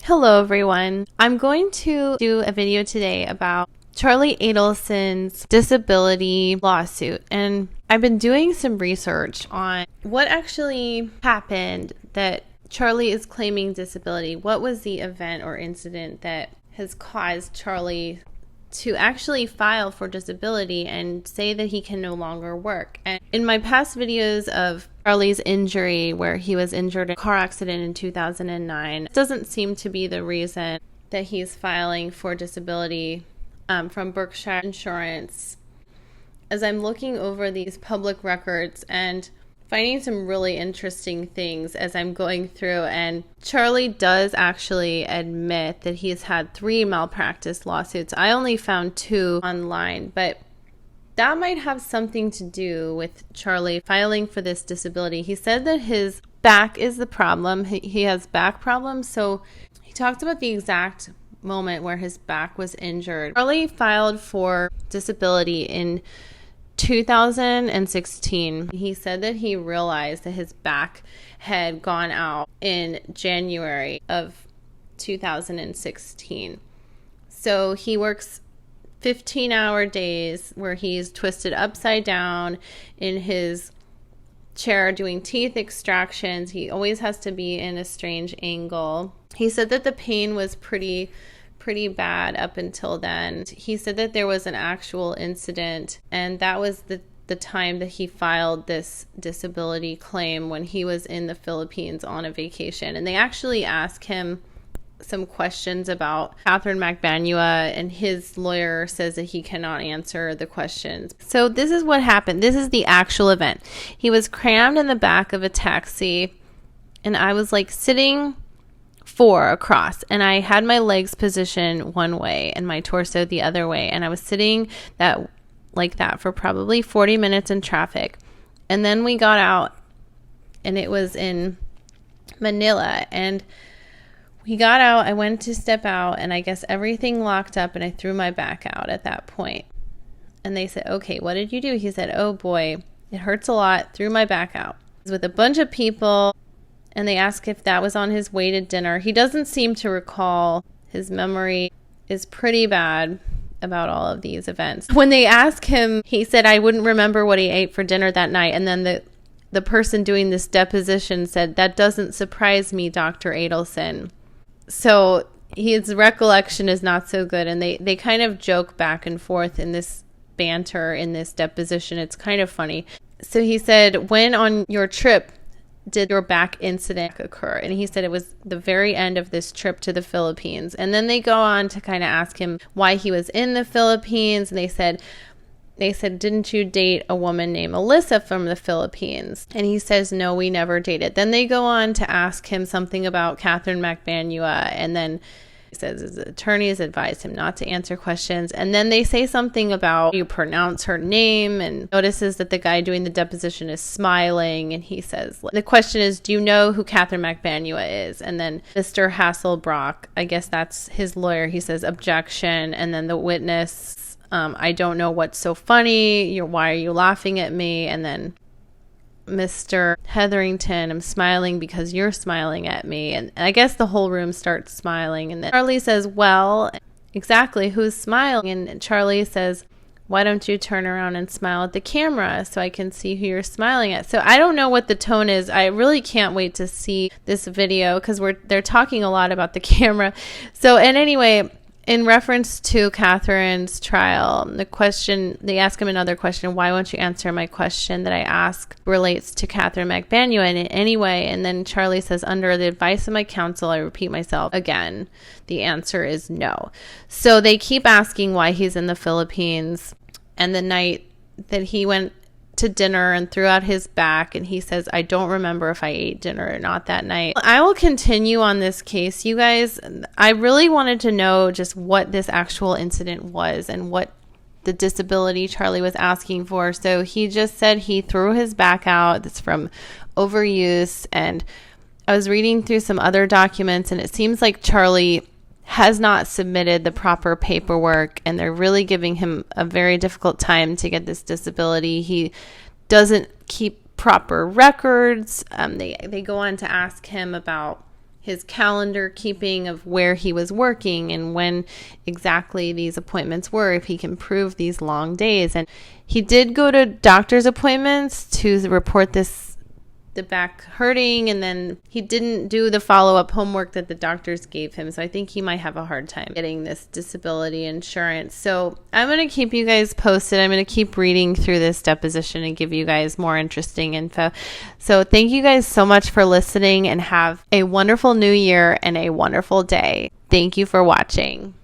Hello everyone. I'm going to do a video today about Charlie Adelson's disability lawsuit, and I've been doing some research on what actually happened that Charlie is claiming disability. What was the event or incident that has caused Charlie to actually file for disability and say that he can no longer work? And in my past videos of Charlie's injury, where he was injured in a car accident in 2009, it doesn't seem to be the reason that he's filing for disability from Berkshire Insurance. As I'm looking over these public records and finding some really interesting things as I'm going through, and Charlie does actually admit that he's had 3 malpractice lawsuits. I only found 2 online, but that might have something to do with Charlie filing for this disability. He said that his back is the problem. He has back problems, so he talked about the exact moment where his back was injured. Charlie filed for disability in 2016. He said that he realized that his back had gone out in January of 2016. So he works 15-hour days where he's twisted upside down in his chair doing teeth extractions. He always has to be in a strange angle. He said that the pain was pretty bad up until then. He said that there was an actual incident, and that was the time that he filed this disability claim when he was in the Philippines on a vacation. And they actually asked him some questions about Katherine Magbanua, and his lawyer says that he cannot answer the questions. So this is what happened. This is the actual event. He was crammed in the back of a taxi, and I was like sitting 4 across, and I had my legs positioned one way and my torso the other way, and I was sitting like that for probably 40 minutes in traffic. And then we got out, and it was in Manila, and we got out. I went to step out, and I guess everything locked up, and I threw my back out at that point. And they said, "Okay, what did you do?" He said, "Oh boy, it hurts a lot." Threw my back out. I was with a bunch of people, and they asked if that was on his way to dinner. He doesn't seem to recall. His memory is pretty bad about all of these events. When they asked him, he said, "I wouldn't remember what he ate for dinner that night." And then the person doing this deposition said, "That doesn't surprise me, Dr. Adelson." So his recollection is not so good, and they kind of joke back and forth in this banter in this deposition. It's kind of funny. So he said, "When on your trip did your back incident occur?" And he said it was the very end of this trip to the Philippines. And then they go on to kind of ask him why he was in the Philippines, and they said, "Didn't you date a woman named Alyssa from the Philippines?" And he says, "No, we never dated." Then they go on to ask him something about Katherine Magbanua, and then he says his attorneys advised him not to answer questions. And then they say something about you pronounce her name, and notices that the guy doing the deposition is smiling, and he says, the question is, "Do you know who Katherine Magbanua is?" And then Mr. Hasselbrock, I guess that's his lawyer, he says, "Objection." And then the witness, "I don't know what's so funny. Why are you laughing at me?" And then Mr. Hetherington, "I'm smiling because you're smiling at me." And I guess the whole room starts smiling. And then Charlie says, "Well, exactly, who's smiling?" And Charlie says, "Why don't you turn around and smile at the camera so I can see who you're smiling at?" So I don't know what the tone is. I really can't wait to see this video because they're talking a lot about the camera. So, and anyway, in reference to Katherine's trial, they ask him another question. "Why won't you answer my question that I ask relates to Katherine Magbanua in any way?" And then Charlie says, "Under the advice of my counsel, I repeat myself again. The answer is no." So they keep asking why he's in the Philippines, and the night that he went to dinner and threw out his back, and he says, "I don't remember if I ate dinner or not that night." I will continue on this case, you guys. I really wanted to know just what this actual incident was and what the disability Charlie was asking for. So he just said he threw his back out. That's from overuse. And I was reading through some other documents, and it seems like Charlie has not submitted the proper paperwork, and they're really giving him a very difficult time to get this disability. He doesn't keep proper records. They go on to ask him about his calendar keeping of where he was working and when exactly these appointments were, if he can prove these long days. And he did go to doctor's appointments to report the back hurting, and then he didn't do the follow-up homework that the doctors gave him. So I think he might have a hard time getting this disability insurance. So I'm going to keep you guys posted. I'm going to keep reading through this deposition and give you guys more interesting info. So thank you guys so much for listening, and have a wonderful new year and a wonderful day. Thank you for watching.